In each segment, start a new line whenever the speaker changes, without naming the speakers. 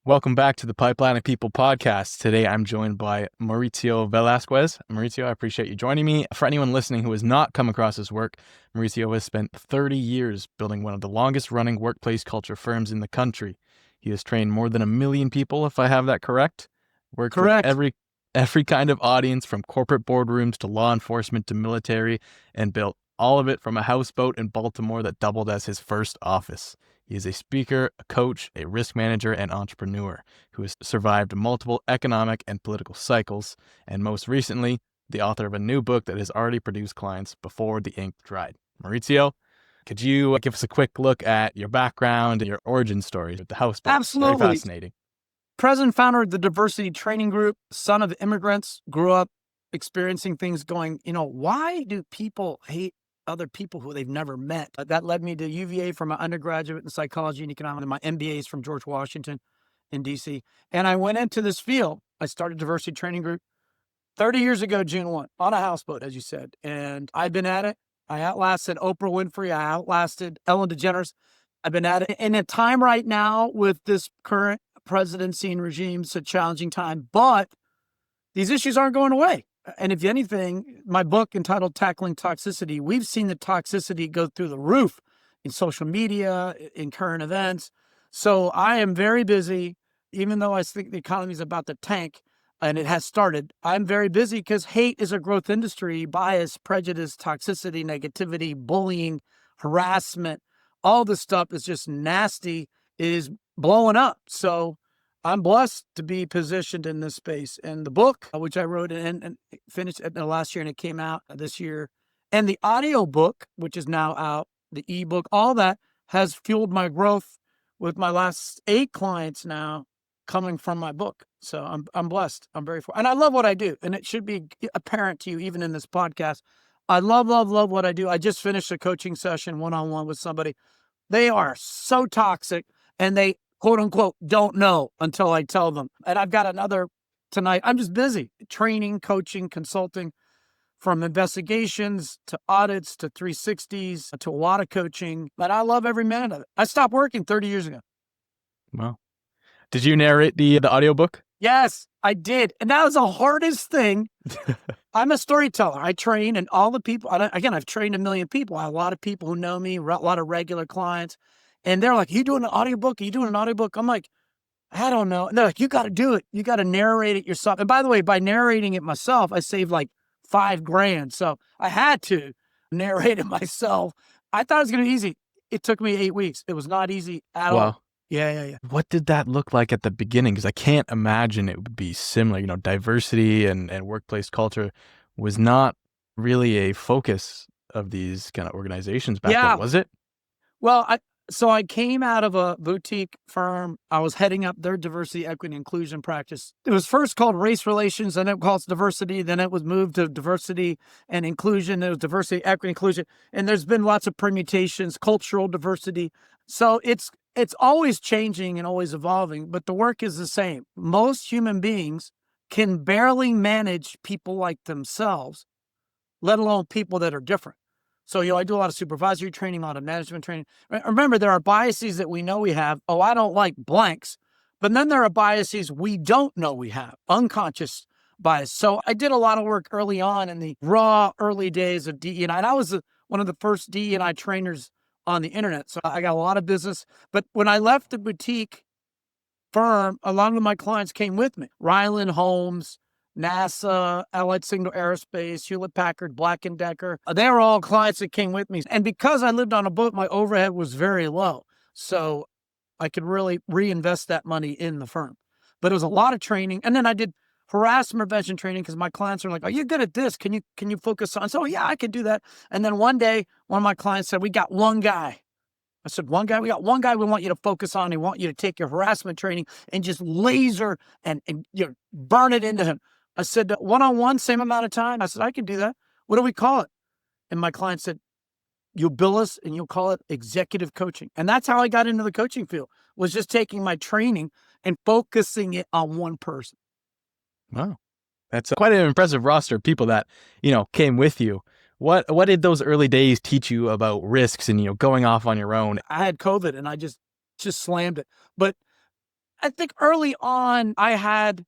Welcome back to the Pipeline of People podcast. Today, I'm joined by Mauricio Velasquez. Mauricio, I appreciate you joining me. For anyone listening who has not come across his work, Mauricio has spent 30 years building one of the longest-running workplace culture firms in the country. He has trained more than 1 million people, if I have that correct. Worked with
Correct.
every kind of audience, from corporate boardrooms to law enforcement to military, and built all of it from a houseboat in Baltimore that doubled as his first office. He is a speaker, a coach, a risk manager, and entrepreneur who has survived multiple economic and political cycles, and most recently, the author of a new book that has already produced clients before the ink dried. Mauricio, could you give us a quick look at your background and your origin story with the houseboat?
Absolutely.
Very fascinating.
President founder of the Diversity Training Group, son of immigrants, grew up experiencing things going, why do people hate other people who they've never met? That led me to UVA for my undergraduate in psychology and economics, and my MBA is from George Washington in DC. And I went into this field. I started Diversity Training Group 30 years ago, June 1, on a houseboat, as you said. And I've been at it. I outlasted Oprah Winfrey. I outlasted Ellen DeGeneres. I've been at it. In a time right now with this current presidency and regime, it's a challenging time, but these issues aren't going away. And if anything, my book entitled Tackling Toxicity, we've seen the toxicity go through the roof in social media, in current events. So I am very busy, even though I think the economy is about to tank, and it has started. I'm very busy because hate is a growth industry. Bias, prejudice, toxicity, negativity, bullying, harassment, all this stuff is just nasty, is blowing up. So I'm blessed to be positioned in this space. And the book, which I wrote and finished last year, and it came out this year, and the audio book, which is now out, the ebook, all that has fueled my growth with my last 8 clients now coming from my book. So I'm blessed. I'm very fortunate. And I love what I do. And it should be apparent to you, even in this podcast. I love what I do. I just finished a coaching session one-on-one with somebody. They are so toxic, and they, quote unquote, don't know until I tell them. And I've got another tonight. I'm just busy training, coaching, consulting, from investigations to audits to 360s to a lot of coaching. But I love every minute of it. I stopped working 30 years ago.
Wow. Did you narrate the audiobook?
Yes, I did. And that was the hardest thing. I'm a storyteller. I train, and all the people, again, I've trained 1 million people. I have a lot of people who know me, a lot of regular clients. And they're like, you doing an audiobook? Are you doing an audiobook? I'm like, I don't know. And they're like, you got to do it. You got to narrate it yourself. And by the way, by narrating it myself, I saved like $5,000. So I had to narrate it myself. I thought it was going to be easy. It took me 8 weeks. It was not easy at all. Yeah.
What did that look like at the beginning? Because I can't imagine it would be similar. Diversity and workplace culture was not really a focus of these kind of organizations back then, was it?
Well, so I came out of a boutique firm. I was heading up their diversity, equity, inclusion practice. It was first called race relations, then it was called diversity, then it was moved to diversity and inclusion. It was diversity, equity, inclusion. And there's been lots of permutations, cultural diversity. So it's always changing and always evolving, but the work is the same. Most human beings can barely manage people like themselves, let alone people that are different. So, I do a lot of supervisory training, a lot of management training. Remember, there are biases that we know we have. Oh, I don't like blanks. But then there are biases we don't know we have, unconscious bias. So I did a lot of work early on in the raw early days of DE&I. And I was one of the first DE&I trainers on the internet. So I got a lot of business. But when I left the boutique firm, a lot of my clients came with me. Ryland Homes, NASA, Allied Signal Aerospace, Hewlett-Packard, Black & Decker. They were all clients that came with me. And because I lived on a boat, my overhead was very low. So I could really reinvest that money in the firm. But it was a lot of training. And then I did harassment prevention training because my clients are like, are you good at this? Can you focus on? So yeah, I can do that. And then one day, one of my clients said, we got one guy. I said, one guy? We got one guy we want you to focus on. We want you to take your harassment training and just laser and burn it into him. I said, one-on-one, same amount of time? I said, I can do that. What do we call it? And my client said, you'll bill us and you'll call it executive coaching. And that's how I got into the coaching field, was just taking my training and focusing it on one person.
Wow. That's quite an impressive roster of people that, came with you. What did those early days teach you about risks and, going off on your own?
I had COVID and I just slammed it. But I think early on, I had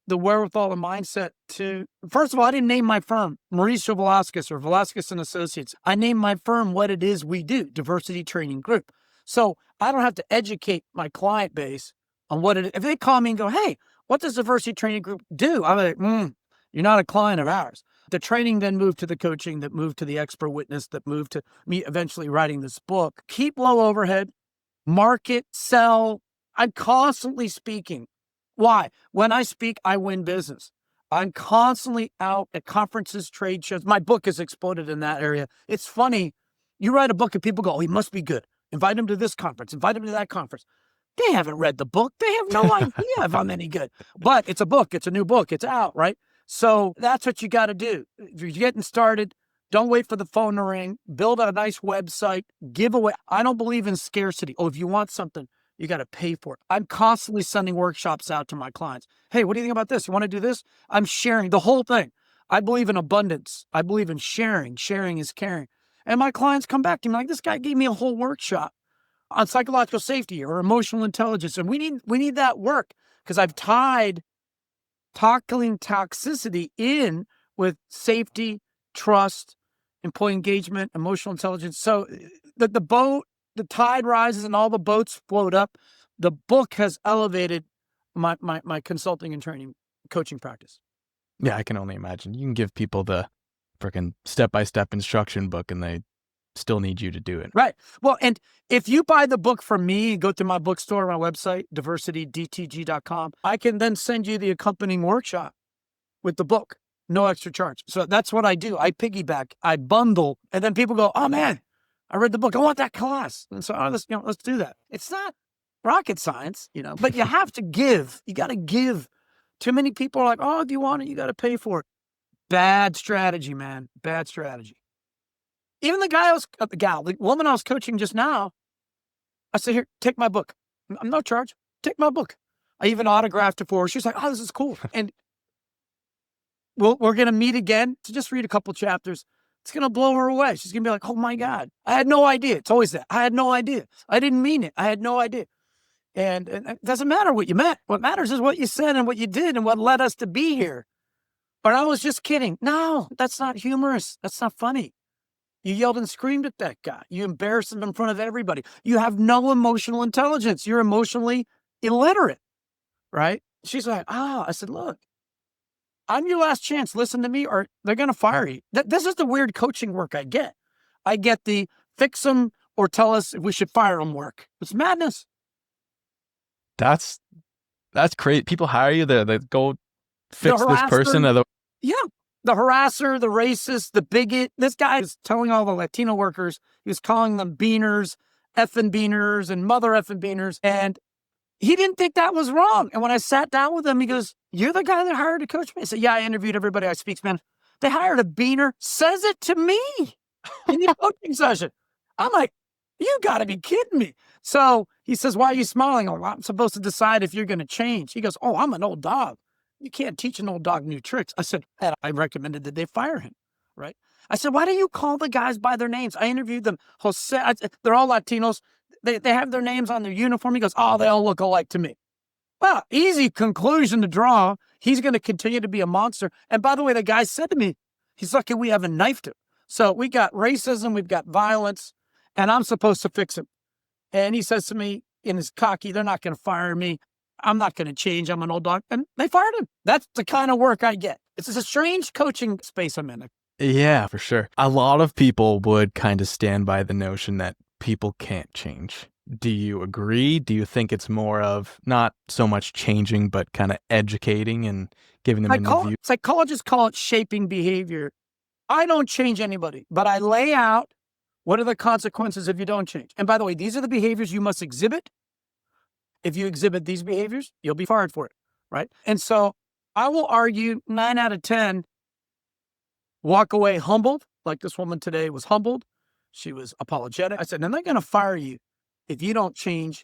the wherewithal and mindset to, first of all, I didn't name my firm Mauricio Velasquez or Velasquez and Associates. I named my firm what it is we do, Diversity Training Group. So I don't have to educate my client base on what it is. If they call me and go, hey, what does Diversity Training Group do? I'm like, you're not a client of ours. The training then moved to the coaching, that moved to the expert witness, that moved to me eventually writing this book. Keep low overhead, market, sell. I'm constantly speaking. Why? When I speak, I win business. I'm constantly out at conferences, trade shows. My book has exploded in that area. It's funny. You write a book and people go, oh, he must be good. Invite him to this conference. Invite him to that conference. They haven't read the book. They have no idea if I'm any good. But it's a book. It's a new book. It's out, right? So that's what you got to do. If you're getting started, don't wait for the phone to ring. Build a nice website. Give away. I don't believe in scarcity. Oh, if you want something, you got to pay for it. I'm constantly sending workshops out to my clients. Hey, what do you think about this? You want to do this? I'm sharing the whole thing. I believe in abundance. I believe in sharing. Sharing is caring. And my clients come back to me like, this guy gave me a whole workshop on psychological safety or emotional intelligence. And we need that work, because I've tied tackling toxicity in with safety, trust, employee engagement, emotional intelligence. So the boat, the tide rises and all the boats float up. The book has elevated my consulting and training coaching practice.
Yeah, I can only imagine. You can give people the freaking step-by-step instruction book and they still need you to do it.
Right. Well, and if you buy the book from me, go to my bookstore, my website, diversitydtg.com, I can then send you the accompanying workshop with the book, no extra charge. So that's what I do. I piggyback, I bundle, and then people go, oh man, I read the book. I want that class. And so let's do that. It's not rocket science, but you have to give. You got to give. Too many people are like, oh, do you want it? You got to pay for it. Bad strategy, man. Bad strategy. Even the woman I was coaching just now, I said, here, take my book. I'm no charge. Take my book. I even autographed it for her. She's like, oh, this is cool. And we're going to meet again to just read a couple chapters. It's going to blow her away. She's going to be like, oh my God, I had no idea. It's always that. I had no idea. I didn't mean it. I had no idea. And it doesn't matter what you meant. What matters is what you said and what you did and what led us to be here. But I was just kidding. No, that's not humorous. That's not funny. You yelled and screamed at that guy. You embarrassed him in front of everybody. You have no emotional intelligence. You're emotionally illiterate, right? She's like, I said, look, I'm your last chance. Listen to me or they're going to fire you. This is the weird coaching work I get. I get the fix them or tell us if we should fire them work. It's madness.
That's great. People hire you to go fix this person.
Yeah. The harasser, the racist, the bigot. This guy is telling all the Latino workers, he was calling them beaners, effing beaners, and mother effing beaners. And he didn't think that was wrong. And when I sat down with him, he goes, you're the guy that hired to coach me? I said, yeah, I interviewed everybody I speak, man. They hired a beaner, says it to me in the coaching session. I'm like, you got to be kidding me. So he says, why are you smiling? Oh, I'm supposed to decide if you're going to change. He goes, oh, I'm an old dog. You can't teach an old dog new tricks. I said, and I recommended that they fire him, right? I said, why do you call the guys by their names? I interviewed them. Jose, they're all Latinos. They have their names on their uniform. He goes, oh, they all look alike to me. Well, easy conclusion to draw. He's going to continue to be a monster. And by the way, the guy said to me, he's lucky we haven't knifed him. So we got racism, we've got violence, and I'm supposed to fix him. And he says to me in his cocky, they're not going to fire me. I'm not going to change. I'm an old dog. And they fired him. That's the kind of work I get. It's a strange coaching space I'm in.
Yeah, for sure. A lot of people would kind of stand by the notion that people can't change. Do you agree? Do you think it's more of not so much changing, but kind of educating and giving them a new view?
Psychologists call it shaping behavior. I don't change anybody, but I lay out what are the consequences if you don't change. And by the way, these are the behaviors you must exhibit. If you exhibit these behaviors, you'll be fired for it, right? And so I will argue 9 out of 10 walk away humbled, like this woman today was humbled. She was apologetic. I said, and they're going to fire you if you don't change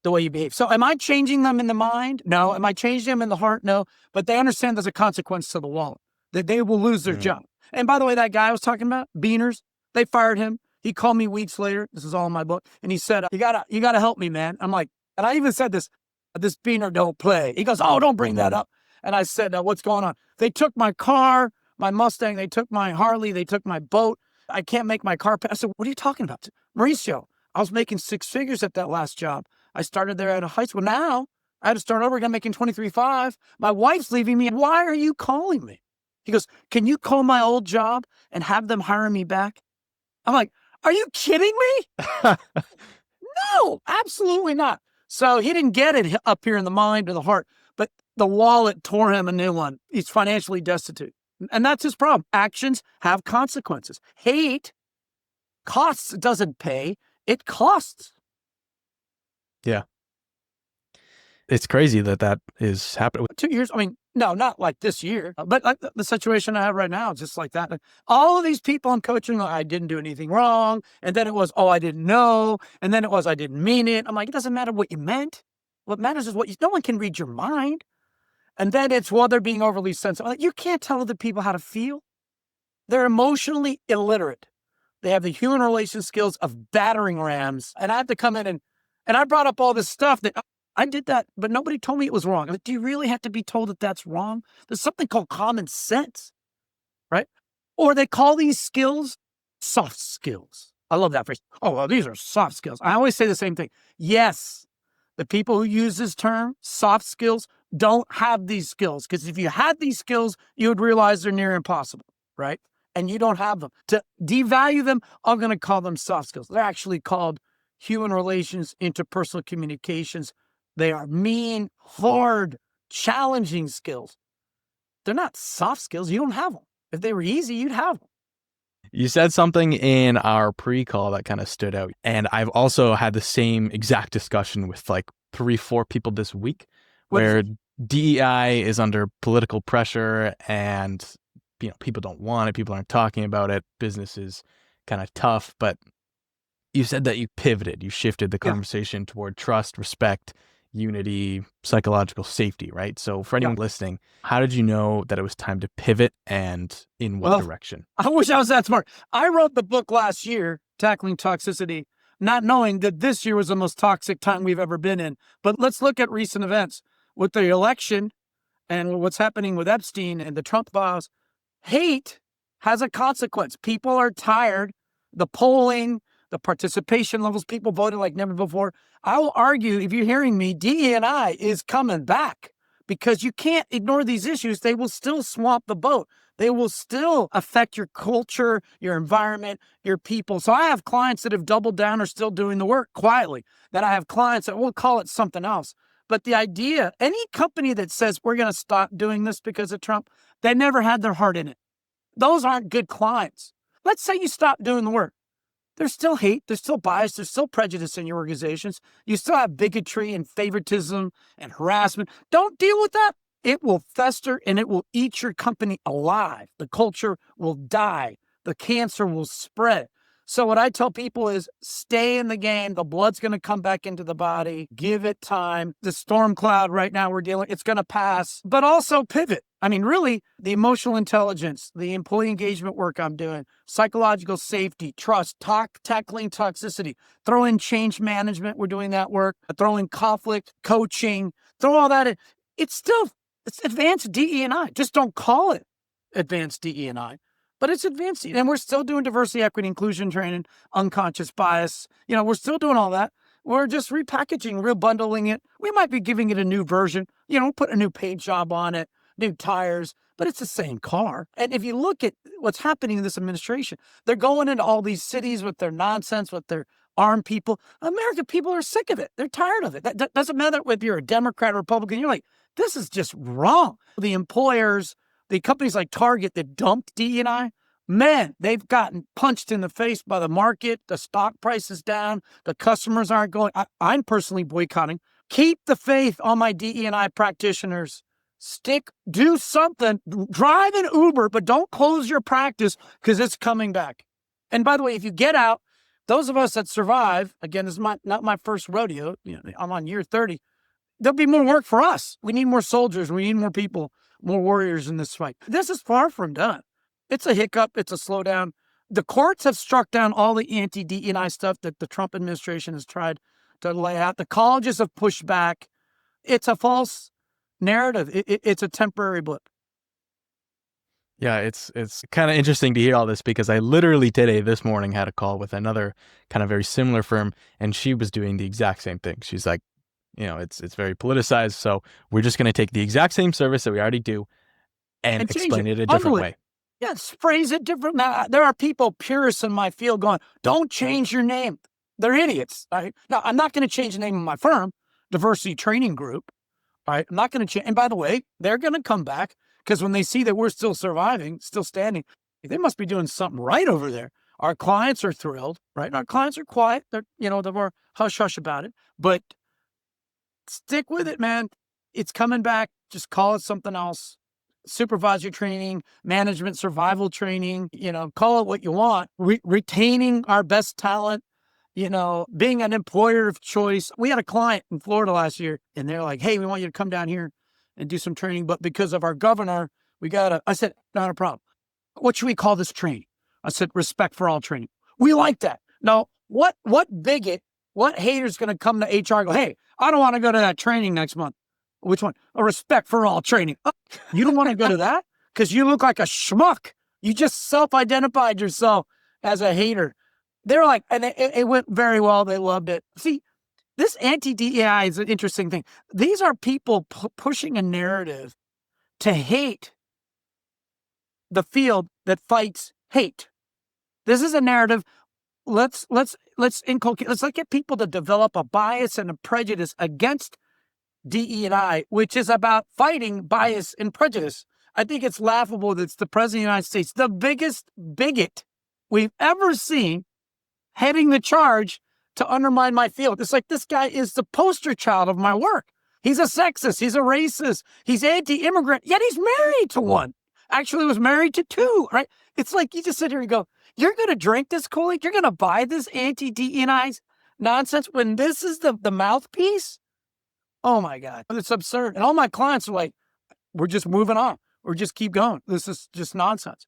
the way you behave. So am I changing them in the mind? No. Am I changing them in the heart? No. But they understand there's a consequence to the wallet, that they will lose their job. And by the way, that guy I was talking about, Beaners, they fired him. He called me weeks later. This is all in my book. And he said, you gotta help me, man. I'm like, and I even said this, This beaner don't play. He goes, oh, don't bring that up. And I said, what's going on? They took my car, my Mustang. They took my Harley. They took my boat. I can't make my car pay. I said, what are you talking about? Mauricio, I was making 6 figures at that last job. I started there at a high school. Now I had to start over again making 23.5. My wife's leaving me. Why are you calling me? He goes, can you call my old job and have them hire me back? I'm like, are you kidding me? No, absolutely not. So he didn't get it up here in the mind or the heart, but the wallet tore him a new one. He's financially destitute. And that's his problem. Actions have consequences. Hate costs, it doesn't pay, it costs.
Yeah. It's crazy that is happening.
2 years, I mean, no, not like this year, but like the situation I have right now, just like that. All of these people I'm coaching, I didn't do anything wrong. And then it was, oh, I didn't know. And then it was, I didn't mean it. I'm like, it doesn't matter what you meant. What matters is no one can read your mind. And then it's, well, they're being overly sensitive. Like, you can't tell other people how to feel. They're emotionally illiterate. They have the human relation skills of battering rams. And I have to come in and I brought up all this stuff that I did that, but nobody told me it was wrong. I mean, do you really have to be told that that's wrong? There's something called common sense, right? Or they call these skills soft skills. I love that phrase. Oh, well, these are soft skills. I always say the same thing. Yes, the people who use this term, soft skills, don't have these skills. Because if you had these skills, you would realize they're near impossible, right? And you don't have them. To devalue them, I'm going to call them soft skills. They're actually called human relations, interpersonal communications. They are mean, hard, challenging skills. They're not soft skills. You don't have them. If they were easy, you'd have them.
You said something in our pre-call that kind of stood out. And I've also had the same exact discussion with like 3-4 people this week where DEI is under political pressure and people don't want it. People aren't talking about it. Business is kind of tough. But you said that you pivoted. You shifted the conversation toward trust, respect, unity, psychological safety, right? So for anyone listening, how did you know that it was time to pivot and in what direction?
I wish I was that smart. I wrote the book last year, Tackling Toxicity, not knowing that this year was the most toxic time we've ever been in. But let's look at recent events. With the election and what's happening with Epstein and the Trump files, hate has a consequence. People are tired. The polling, the participation levels, people voted like never before. I will argue, if you're hearing me, DE&I is coming back because you can't ignore these issues. They will still swamp the boat. They will still affect your culture, your environment, your people. So I have clients that have doubled down or still doing the work quietly. Then I have clients that will call it something else. But the idea, any company that says we're going to stop doing this because of Trump, they never had their heart in it. Those aren't good clients. Let's say you stop doing the work. There's still hate, there's still bias, there's still prejudice in your organizations. You still have bigotry and favoritism and harassment. Don't deal with that. It will fester and it will eat your company alive. The culture will die. The cancer will spread. So what I tell people is stay in the game. The blood's going to come back into the body. Give it time. The storm cloud right now we're dealing, it's going to pass, but also pivot. I mean, really, the emotional intelligence, the employee engagement work I'm doing, psychological safety, trust, tackling toxicity, throw in change management. We're doing that work. Throw in conflict, coaching, throw all that in. It's advanced DE&I. Just don't call it advanced DE&I. But it's advanced. And we're still doing diversity, equity, inclusion training, unconscious bias. We're still doing all that. We're just repackaging, rebundling it. We might be giving it a new version, put a new paint job on it, new tires, but it's the same car. And if you look at what's happening in this administration, they're going into all these cities with their nonsense, with their armed people. American people are sick of it. They're tired of it. That doesn't matter if you're a Democrat or Republican. You're like, this is just wrong. The employers, the companies like Target that dumped DE&I, man, they've gotten punched in the face by the market. The stock price is down. The customers aren't going. I'm personally boycotting. Keep the faith on my DE&I practitioners. Do something. Drive an Uber, but don't close your practice because it's coming back. And by the way, if you get out, those of us that survive, again, this is not my first rodeo. I'm on year 30. There'll be more work for us. We need more soldiers. We need more people, more warriors in this fight. This is far from done. It's a hiccup. It's a slowdown. The courts have struck down all the anti-DE&I stuff that the Trump administration has tried to lay out. The colleges have pushed back. It's a false narrative. It's a temporary blip.
Yeah, it's kind of interesting to hear all this because I literally this morning had a call with another kind of very similar firm, and she was doing the exact same thing. She's like, it's very politicized, so we're just going to take the exact same service that we already do and explain it a different way.
Yeah, phrase it different. Now, there are people, purists in my field, going, don't change your name. They're idiots. Right? Now, I'm not going to change the name of my firm, Diversity Training Group. All right, I'm not going to change. And by the way, they're going to come back because when they see that we're still surviving, still standing, they must be doing something right over there. Our clients are thrilled, right? Our clients are quiet. They're more hush hush about it. But stick with it, man. It's coming back. Just call it something else. Supervisory training, management survival training, call it what you want. Retaining our best talent, being an employer of choice. We had a client in Florida last year, and they're like, hey, we want you to come down here and do some training. But because of our governor, I said, not a problem. What should we call this training? I said, respect for all training. We like that. Now, what bigot, what hater's going to come to HR and go, hey, I don't want to go to that training next month. Which one? A respect for all training. Oh, you don't want to go to that? Because you look like a schmuck. You just self-identified yourself as a hater. They're like, and it went very well. They loved it. See, this anti-DEI is an interesting thing. These are people pushing a narrative to hate the field that fights hate. This is a narrative. Let's inculcate. Let's get people to develop a bias and a prejudice against DE&I, which is about fighting bias and prejudice. I think it's laughable that it's the President of the United States, the biggest bigot we've ever seen, heading the charge to undermine my field. It's like this guy is the poster child of my work. He's a sexist. He's a racist. He's anti-immigrant, yet he's married to one. Actually was married to two, right? It's like you just sit here and go, you're going to drink this Kool-Aid? You're going to buy this anti-DE&I nonsense when this is the mouthpiece? Oh my God, it's absurd. And all my clients are like, we're just moving on. We're just keep going. This is just nonsense.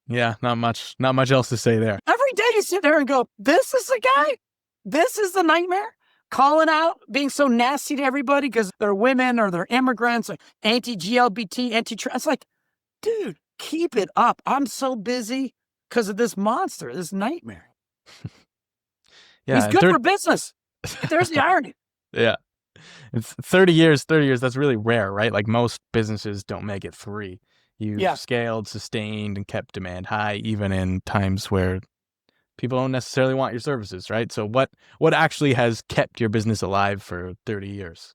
Yeah, not much else to say there.
Every day you sit there and go, this is the guy? This is the nightmare? Calling out, being so nasty to everybody because they're women or they're immigrants, or anti-GLBT, anti-trans. It's like, dude, keep it up. I'm so busy because of this monster, this nightmare. Yeah, he's good for business. There's the irony.
Yeah. It's 30 years, that's really rare, right? Like most businesses don't make it 3. You've scaled, sustained, and kept demand high, even in times where people don't necessarily want your services, right? So what actually has kept your business alive for 30 years?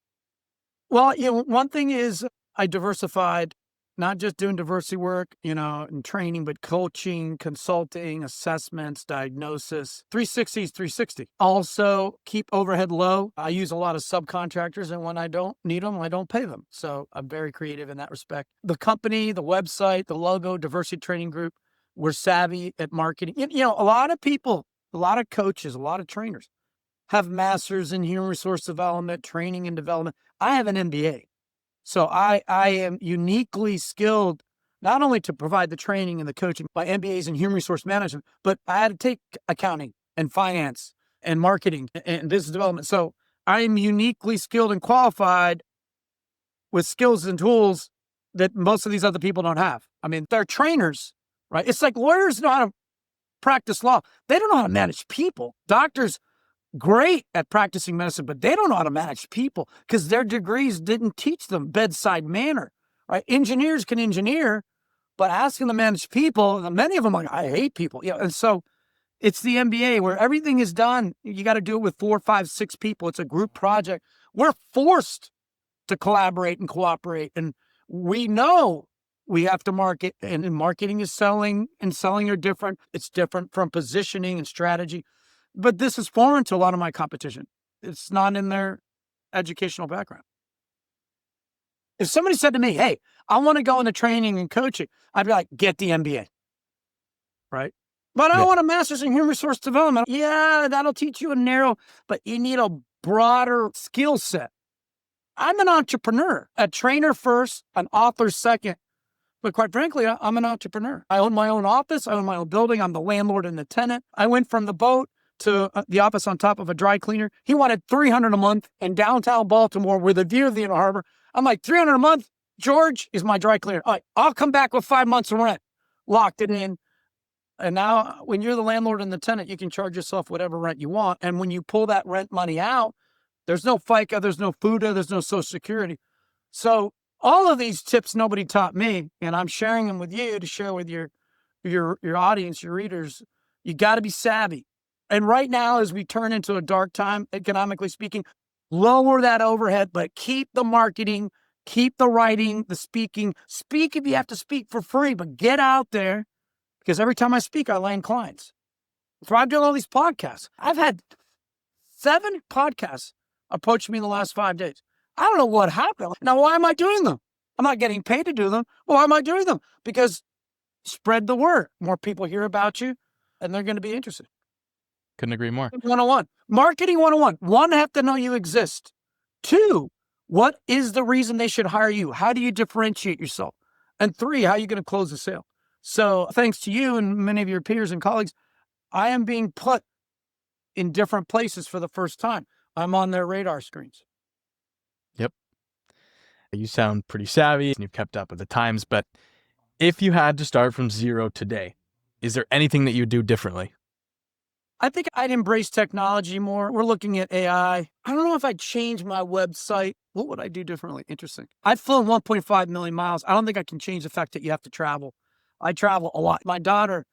Well, one thing is I diversified, not just doing diversity work, and training, but coaching, consulting, assessments, diagnosis. 360 is 360. Also, keep overhead low. I use a lot of subcontractors, and when I don't need them, I don't pay them. So I'm very creative in that respect. The company, the website, the logo, Diversity Training Group, we're savvy at marketing. A lot of people, a lot of coaches, a lot of trainers have masters in human resource development, training and development. I have an MBA. So I am uniquely skilled not only to provide the training and the coaching. My MBA is in human resource management, but I had to take accounting and finance and marketing and business development. So I am uniquely skilled and qualified with skills and tools that most of these other people don't have. I mean, they're trainers, right? It's like lawyers know how to practice law. They don't know how to manage people. Doctors, great at practicing medicine, but they don't know how to manage people because their degrees didn't teach them bedside manner, right? Engineers can engineer, but asking them to manage people, many of them are like, I hate people. And so it's the MBA where everything is done. You got to do it with 4, 5, 6 people. It's a group project. We're forced to collaborate and cooperate. And we know we have to market, and marketing is selling, and selling are different. It's different from positioning and strategy. But this is foreign to a lot of my competition. It's not in their educational background. If somebody said to me, hey, I want to go into training and coaching, I'd be like, get the MBA, right? But I want a master's in human resource development. Yeah, that'll teach you but you need a broader skill set. I'm an entrepreneur, a trainer first, an author second. But quite frankly, I'm an entrepreneur. I own my own office. I own my own building. I'm the landlord and the tenant. I went from the boat to the office on top of a dry cleaner. He wanted $300 a month in downtown Baltimore with a view of the Inner Harbor. I'm like, $300 a month? George is my dry cleaner. All right, I'll come back with 5 months of rent. Locked it in. And now when you're the landlord and the tenant, you can charge yourself whatever rent you want. And when you pull that rent money out, there's no FICA, there's no FUTA, there's no Social Security. So all of these tips nobody taught me, and I'm sharing them with you to share with your audience, your readers. You got to be savvy. And right now, as we turn into a dark time, economically speaking, lower that overhead, but keep the marketing, keep the writing, the speaking. Speak if you have to speak for free, but get out there, because every time I speak, I land clients. So I'm doing all these podcasts. I've had 7 podcasts approach me in the last 5 days. I don't know what happened. Now, why am I doing them? I'm not getting paid to do them. Well, why am I doing them? Because spread the word. More people hear about you, and they're going to be interested.
Couldn't agree more.
101. Marketing 101. 1, have to know you exist. 2, what is the reason they should hire you? How do you differentiate yourself? And 3, how are you going to close the sale? So thanks to you and many of your peers and colleagues, I am being put in different places for the first time. I'm on their radar screens.
Yep. You sound pretty savvy and you've kept up with the times, but if you had to start from zero today, is there anything that you'd do differently?
I think I'd embrace technology more. We're looking at AI. I don't know if I'd change my website. What would I do differently? Interesting. I've flown 1.5 million miles. I don't think I can change the fact that you have to travel. I travel a lot. My daughter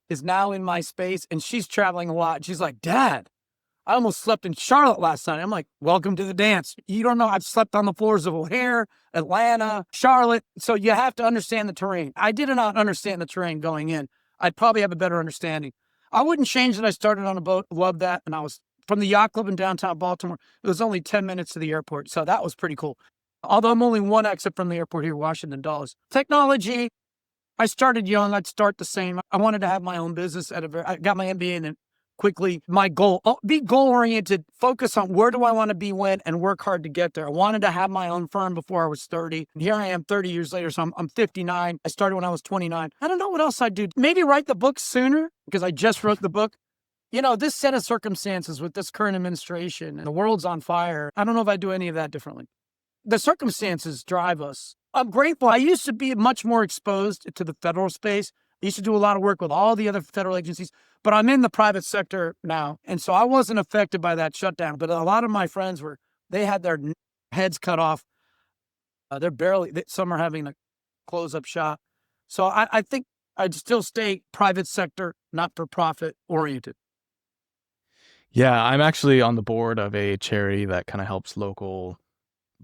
is now in my space and she's traveling a lot. She's like, Dad, I almost slept in Charlotte last night. I'm like, welcome to the dance. You don't know, I've slept on the floors of O'Hare, Atlanta, Charlotte. So you have to understand the terrain. I did not understand the terrain going in. I'd probably have a better understanding. I wouldn't change that I started on a boat. Loved that. And I was from the yacht club in downtown Baltimore. It was only 10 minutes to the airport. So that was pretty cool. Although I'm only 1 exit from the airport here, Washington Dulles. Technology, I started young. I'd start the same. I wanted to have my own business. I got my MBA and then quickly my goal, be goal-oriented, focus on where do I want to be when, and work hard to get there. I wanted to have my own firm before I was 30. And here I am 30 years later, so I'm 59. I started when I was 29. I don't know what else I'd do. Maybe write the book sooner, because I just wrote the book. You know, this set of circumstances with this current administration and the world's on fire, I don't know if I'd do any of that differently. The circumstances drive us. I'm grateful. I used to be much more exposed to the federal space. I used to do a lot of work with all the other federal agencies, but I'm in the private sector now. And so I wasn't affected by that shutdown, but a lot of my friends they had their heads cut off. Some are having to close up shop. So I think I'd still stay private sector, not for profit oriented.
Yeah, I'm actually on the board of a charity that kind of helps local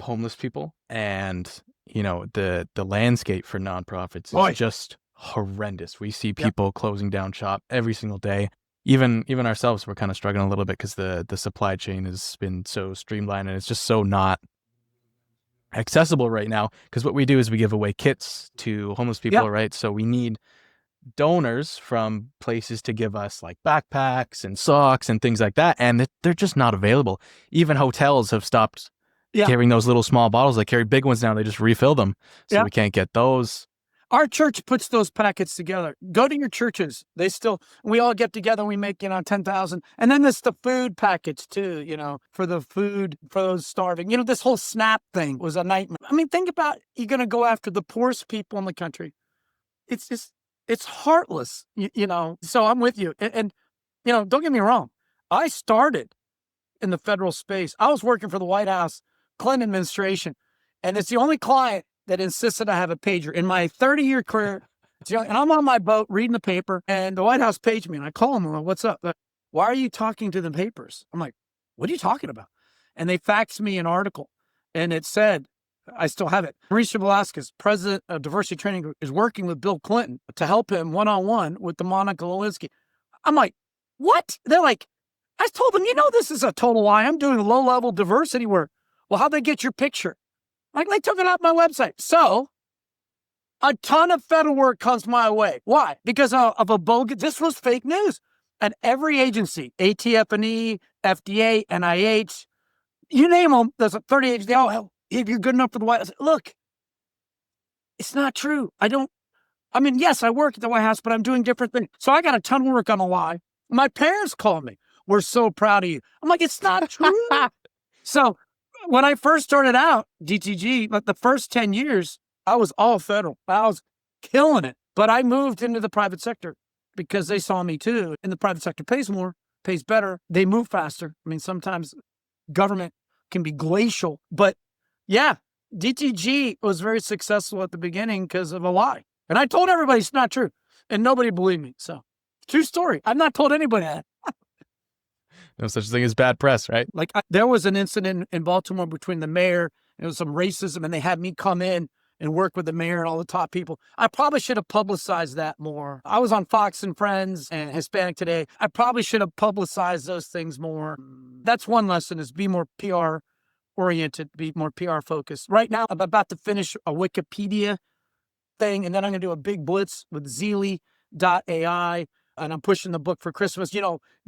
homeless people, and the landscape for nonprofits is just horrendous. We see people closing down shop every single day. Even ourselves, we're kind of struggling a little bit because the supply chain has been so streamlined and it's just so not accessible right now. Because what we do is we give away kits to homeless people, right? So we need donors from places to give us like backpacks and socks and things like that, and they're just not available. Even hotels have stopped carrying those little small bottles. They carry big ones now. They just refill them. So we can't get those.
Our church puts those packets together. Go to your churches. We all get together and we make, 10,000. And then there's the food packets too, for the food for those starving. This whole SNAP thing was a nightmare. I mean, think about, you're going to go after the poorest people in the country. It's heartless, So I'm with you. And don't get me wrong. I started in the federal space. I was working for the White House, Clinton administration, and it's the only client that insisted I have a pager in my 30-year career. And I'm on my boat reading the paper, and the White House paged me, and I call them. I'm like, what's up? Why are you talking to the papers? I'm like, what are you talking about? And they faxed me an article, and it said, I still have it. Mauricio Velasquez, president of Diversity Training Group, is working with Bill Clinton to help him one-on-one with the Monica Lewinsky. I'm like, what? They're like, I told them, this is a total lie. I'm doing low-level diversity work. Well, how'd they get your picture? Like, they took it off my website. So a ton of federal work comes my way. Why? Because of a bogus, this was fake news. And every agency, ATF&E, FDA, NIH, you name them, there's 30 agencies. Oh, if you're good enough for the White House. Look, it's not true. Yes, I work at the White House, but I'm doing different things. So I got a ton of work on a lie. My parents called me. we're so proud of you. I'm like, it's not true. So when I first started out, DTG, like the first 10 years, I was all federal. I was killing it. But I moved into the private sector because they saw me too. And the private sector pays more, pays better. They move faster. I mean, sometimes government can be glacial. But yeah, DTG was very successful at the beginning because of a lie. And I told everybody it's not true. And nobody believed me. So, true story. I've not told anybody that.
No such thing as bad press, right?
Like there was an incident in Baltimore between the mayor, and it was some racism, and they had me come in and work with the mayor and all the top people. I probably should have publicized that more. I was on Fox and Friends and Hispanic Today. I probably should have publicized those things more. That's one lesson, is be more PR oriented, be more PR focused. Right now, I'm about to finish a Wikipedia thing, and then I'm going to do a big blitz with Zeely.ai, and I'm pushing the book for Christmas.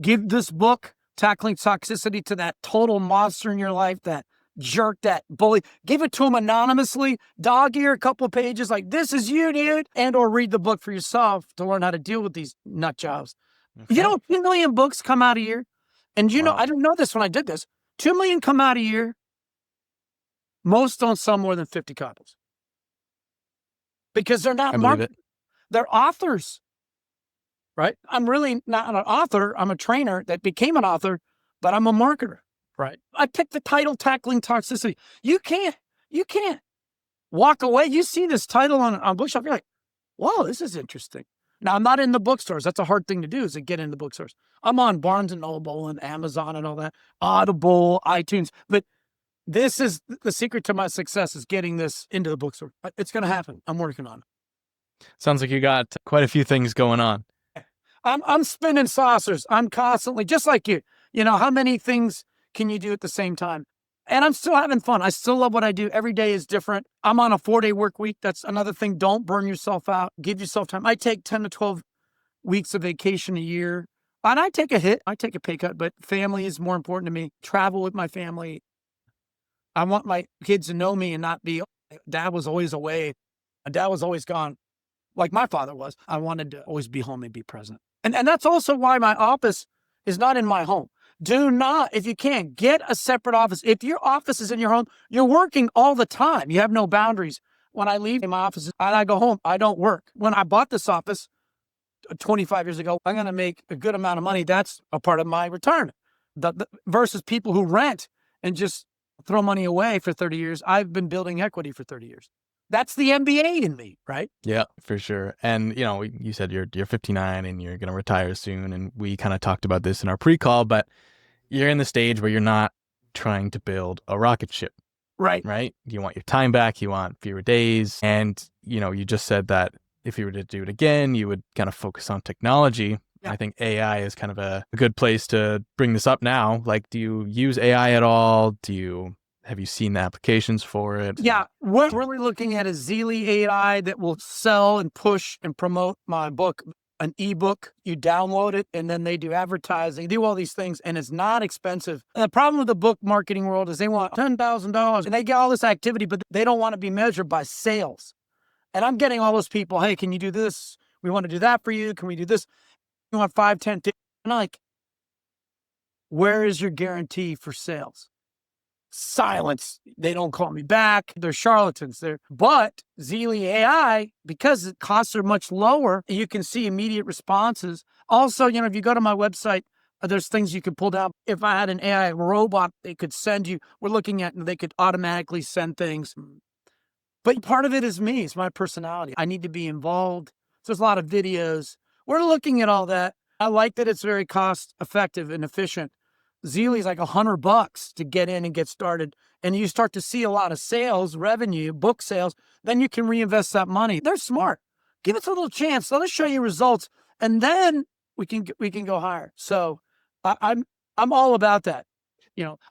Give this book, Tackling Toxicity, to that total monster in your life, that jerk, that bully. Give it to him anonymously, dog ear a couple of pages, like, this is you, dude, and or read the book for yourself to learn how to deal with these nut jobs. Okay. 2 million books come out a year. And wow. I didn't know this when I did this. 2 million come out a year. Most don't sell more than 50 copies. Because they're not marketing. They're authors, right? I'm really not an author. I'm a trainer that became an author, but I'm a marketer, right? I picked the title, Tackling Toxicity. You can't walk away. You see this title on bookshelf, you're like, whoa, this is interesting. Now, I'm not in the bookstores. That's a hard thing to do, is to get into bookstores. I'm on Barnes & Noble and Amazon and all that, Audible, iTunes, but this is the secret to my success, is getting this into the bookstore. It's going to happen. I'm working on it.
Sounds like you got quite a few things going on.
I'm spinning saucers. I'm constantly, just like you. How many things can you do at the same time? And I'm still having fun. I still love what I do. Every day is different. I'm on a 4-day work week. That's another thing. Don't burn yourself out. Give yourself time. I take 10 to 12 weeks of vacation a year. And I take a hit. I take a pay cut, but family is more important to me. Travel with my family. I want my kids to know me and not be, dad was always away. Dad was always gone, like my father was. I wanted to always be home and be present. And that's also why my office is not in my home. Do not, if you can, get a separate office. If your office is in your home, you're working all the time. You have no boundaries. When I leave my office and I go home, I don't work. When I bought this office 25 years ago, I'm going to make a good amount of money. That's a part of my retirement. Versus people who rent and just throw money away for 30 years. I've been building equity for 30 years. That's the MBA in me, right?
Yeah, for sure. And, you said you're 59 and you're going to retire soon. And we kind of talked about this in our pre-call, but you're in the stage where you're not trying to build a rocket ship.
Right.
Right? You want your time back. You want fewer days. And, you just said that if you were to do it again, you would kind of focus on technology. Yeah. I think AI is kind of a good place to bring this up now. Like, do you use AI at all? Have you seen the applications for it?
Yeah, what we're really looking at is Zeely AI that will sell and push and promote my book, an ebook. You download it and then they do advertising, do all these things, and it's not expensive. And the problem with the book marketing world is they want $10,000 and they get all this activity, but they don't want to be measured by sales. And I'm getting all those people, hey, can you do this? We want to do that for you. Can we do this? You want 5, 10, 10? And I'm like, where is your guarantee for sales? Silence. They don't call me back. They're charlatans there. But Zeely AI, because the costs are much lower, you can see immediate responses. Also, if you go to my website, there's things you could pull down. If I had an AI robot, they could send you, we're looking at, they could automatically send things. But part of it is me. It's my personality. I need to be involved. So there's a lot of videos. We're looking at all that. I like that it's very cost effective and efficient. Zeely is like $100 to get in and get started. And you start to see a lot of sales, revenue, book sales, then you can reinvest that money. They're smart. Give us a little chance. Let us show you results. And then we can go higher. So I'm all about that.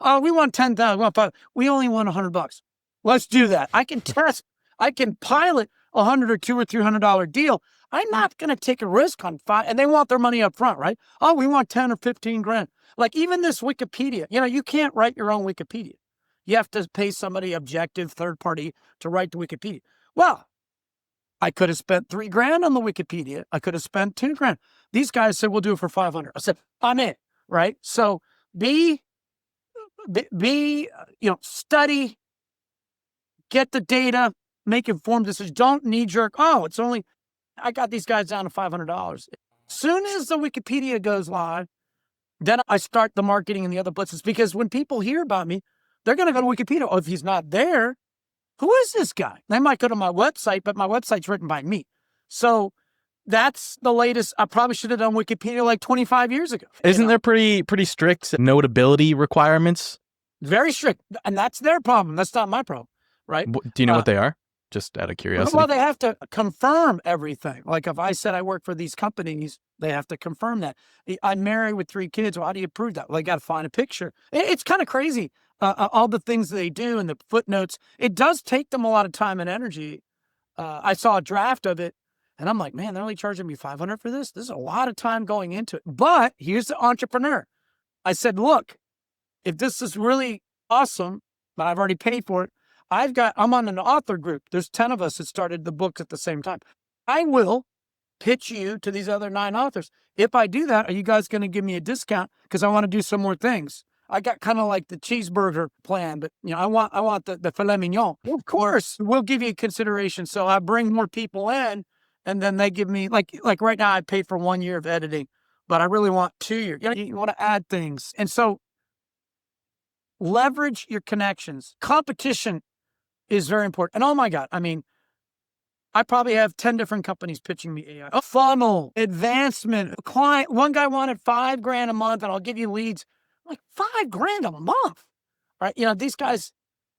Oh, we want 10,000, we want 5. We only want $100. Let's do that. I can test. I can pilot $100 or $200 or $300 deal. I'm not going to take a risk on 5, and they want their money up front, right? Oh, we want 10 or 15 grand. Like even this Wikipedia, you can't write your own Wikipedia. You have to pay somebody objective, third party to write the Wikipedia. Well, I could have spent $3,000 on the Wikipedia. I could have spent $2,000. These guys said, we'll do it for 500. I said, I'm in. right? So study, get the data, make informed decisions. Don't knee jerk. Oh, I got these guys down to $500. Soon as the Wikipedia goes live, then I start the marketing and the other blitzes, because when people hear about me, they're going to go to Wikipedia. Oh, if he's not there, who is this guy? They might go to my website, but my website's written by me. So that's the latest. I probably should have done Wikipedia like 25 years ago.
Isn't there pretty strict notability requirements?
Very strict. And that's their problem. That's not my problem, right?
Do you know what they are? Just out of curiosity.
Well, they have to confirm everything. Like if I said I work for these companies, they have to confirm that. I'm married with 3 kids. Well, how do you prove that? Well, they got to find a picture. It's kind of crazy. All the things they do and the footnotes. It does take them a lot of time and energy. I saw a draft of it, and I'm like, man, they're only charging me $500 for this. This is a lot of time going into it. But here's the entrepreneur. I said, look, if this is really awesome, but I've already paid for it, I'm on an author group. There's 10 of us that started the books at the same time. I will pitch you to these other 9 authors. If I do that, are you guys going to give me a discount? Because I want to do some more things. I got kind of like the cheeseburger plan, but I want the filet mignon. Well, of course, we'll give you consideration. So I bring more people in, and then they give me like right now I paid for 1 year of editing, but I really want 2 years. You want to add things. And so leverage your connections. Competition is very important. And oh my God, I mean, I probably have 10 different companies pitching me AI. A funnel, advancement, client. One guy wanted $5,000 a month, and I'll give you leads. I'm like, $5,000 a month, right? These guys,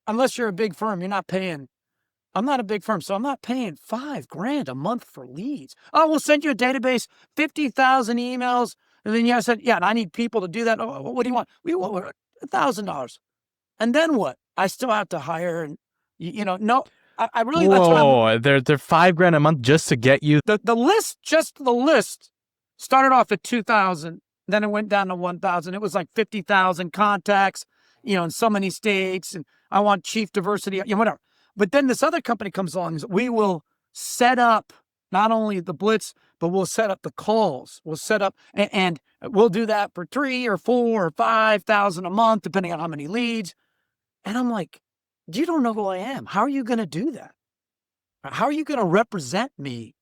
unless you're a big firm, you're not paying. I'm not a big firm, so I'm not paying $5,000 a month for leads. Oh, we'll send you a database, 50,000 emails. And then I said, yeah, and I need people to do that. Oh, what do you want? We want $1,000. And then what? I still have to hire, and no, I really.
Whoa, they're $5,000 a month just to get you
the list. Just the list started off at 2,000, then it went down to 1,000. It was like 50,000 contacts, in so many states, and I want chief diversity, whatever. But then this other company comes along and says, we will set up not only the blitz, but we'll set up the calls. We'll set up, and we'll do that for 3 or 4 or 5,000 a month, depending on how many leads. And I'm like, you don't know who I am. How are you going to do that? How are you going to represent me?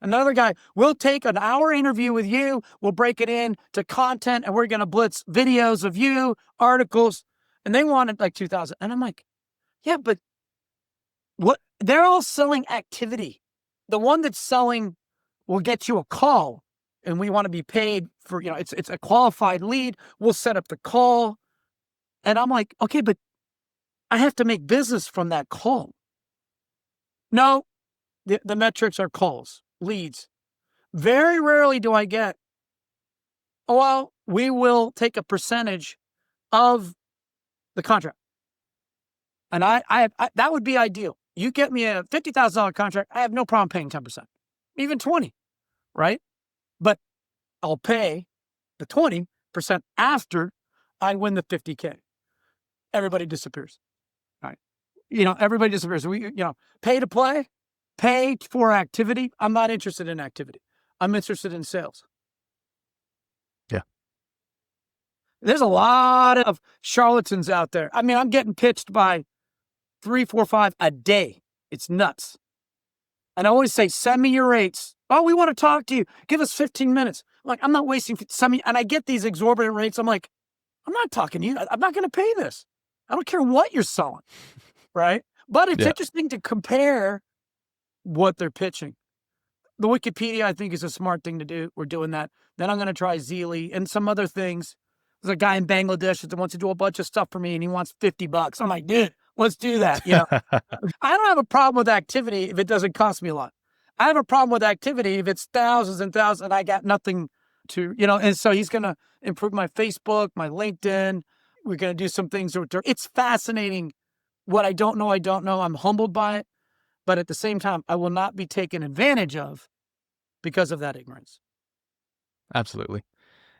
Another guy, we'll take an hour interview with you. We'll break it into content, and we're going to blitz videos of you, articles. And they wanted like 2,000. And I'm like, yeah, but what? They're all selling activity. The one that's selling will get you a call, and we want to be paid for, it's a qualified lead. We'll set up the call. And I'm like, okay, but I have to make business from that call. No, the metrics are calls, leads. Very rarely do I get, well, we will take a percentage of the contract. And I that would be ideal. You get me a $50,000 contract, I have no problem paying 10%, even 20, right? But I'll pay the 20% after I win the 50K. Everybody disappears. Everybody disappears. Pay to play, pay for activity. I'm not interested in activity. I'm interested in sales.
Yeah.
There's a lot of charlatans out there. I mean, I'm getting pitched by 3, 4, 5 a day. It's nuts. And I always say, send me your rates. Oh, we want to talk to you. Give us 15 minutes. I'm like, I'm not wasting and I get these exorbitant rates. I'm like, I'm not talking to you. I'm not going to pay this. I don't care what you're selling. Right? But it's interesting to compare what they're pitching. The Wikipedia, I think, is a smart thing to do. We're doing that. Then I'm going to try Zeely and some other things. There's a guy in Bangladesh that wants to do a bunch of stuff for me, and he wants $50. I'm like, dude, let's do that. I don't have a problem with activity if it doesn't cost me a lot. I have a problem with activity if it's thousands and thousands and I got nothing to, and so he's going to improve my Facebook, my LinkedIn. We're going to do some things. It's fascinating. What I don't know, I'm humbled by it. But at the same time, I will not be taken advantage of because of that ignorance.
Absolutely.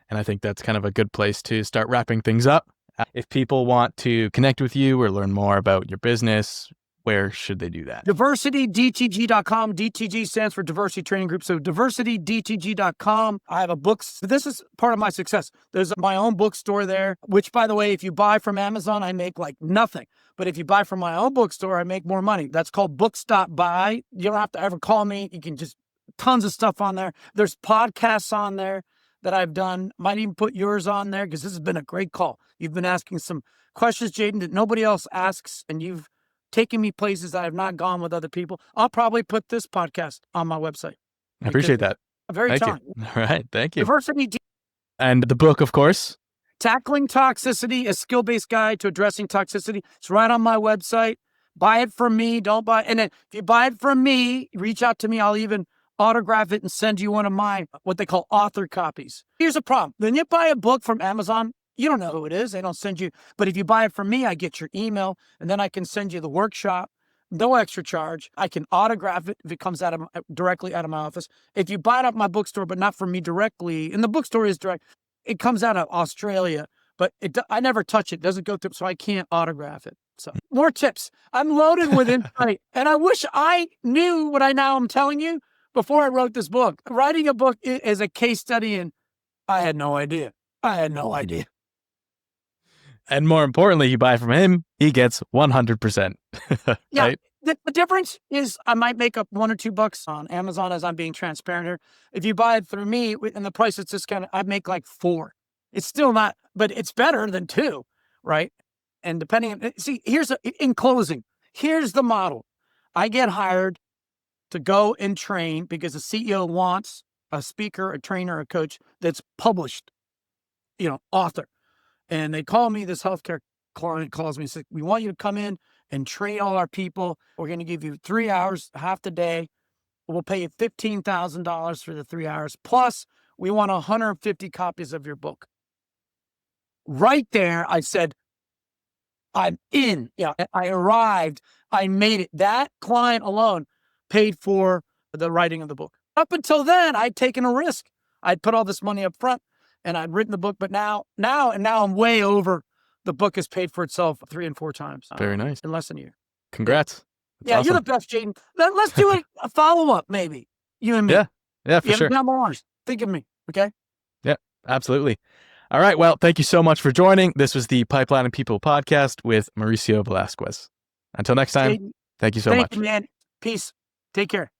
And I think that's kind of a good place to start wrapping things up. If people want to connect with you or learn more about your business, where should they do that?
DiversityDTG.com. DTG stands for Diversity Training Group. So DiversityDTG.com. I have a books. This is part of my success. There's my own bookstore there, which, by the way, if you buy from Amazon, I make like nothing. But if you buy from my own bookstore, I make more money. That's called Books.buy. You don't have to ever call me. You can just, tons of stuff on there. There's podcasts on there that I've done. Might even put yours on there because this has been a great call. You've been asking some questions, Jaden, that nobody else asks, and you've taken me places I have not gone with other people. I'll probably put this podcast on my website.
I appreciate that.
Very
Thank you. All right. Thank you.
Diversity.
And the book, of course.
Tackling Toxicity, a skill-based guide to addressing toxicity. It's right on my website. Buy it from me. Don't buy it. And then if you buy it from me, reach out to me. I'll even autograph it and send you one of my, what they call author copies. Here's a problem. When you buy a book from Amazon, you don't know who it is. They don't send you. But if you buy it from me, I get your email, and then I can send you the workshop, no extra charge. I can autograph it if it comes directly out of my office. If you buy it off my bookstore, but not from me directly, and the bookstore is direct, it comes out of Australia, but I never touch it. It doesn't go through, so I can't autograph it. So more tips. I'm loaded with insight, and I wish I knew what I now am telling you before I wrote this book. Writing a book is a case study, and I had no idea.
And more importantly, you buy from him, he gets 100%. Right?
Yeah. The difference is I might make up $1 or $2 on Amazon, as I'm being transparent here. If you buy it through me and the price is discounted, I make like $4. It's still not, but it's better than $2, right? And depending, see, in closing, here's the model. I get hired to go and train because the CEO wants a speaker, a trainer, a coach that's published, author. And they call me, this healthcare client calls me and says, we want you to come in and train all our people. We're going to give you 3 hours, half the day. We'll pay you $15,000 for the 3 hours. Plus, we want 150 copies of your book. Right there, I said, I'm in. Yeah, I arrived. I made it. That client alone paid for the writing of the book. Up until then, I'd taken a risk. I'd put all this money up front and I'd written the book, but now I'm way over. The book has paid for itself 3 and 4 times.
Very nice.
In less than a year.
Congrats.
Yeah, awesome. You're the best, Jaden. Let's do a follow-up, maybe. You and me.
Yeah, for sure.
Think of me, okay?
Yeah, absolutely. All right. Well, thank you so much for joining. This was the Pipeline and People podcast with Mauricio Velasquez. Until next time, thank you so much.
Thank you, man. Peace. Take care.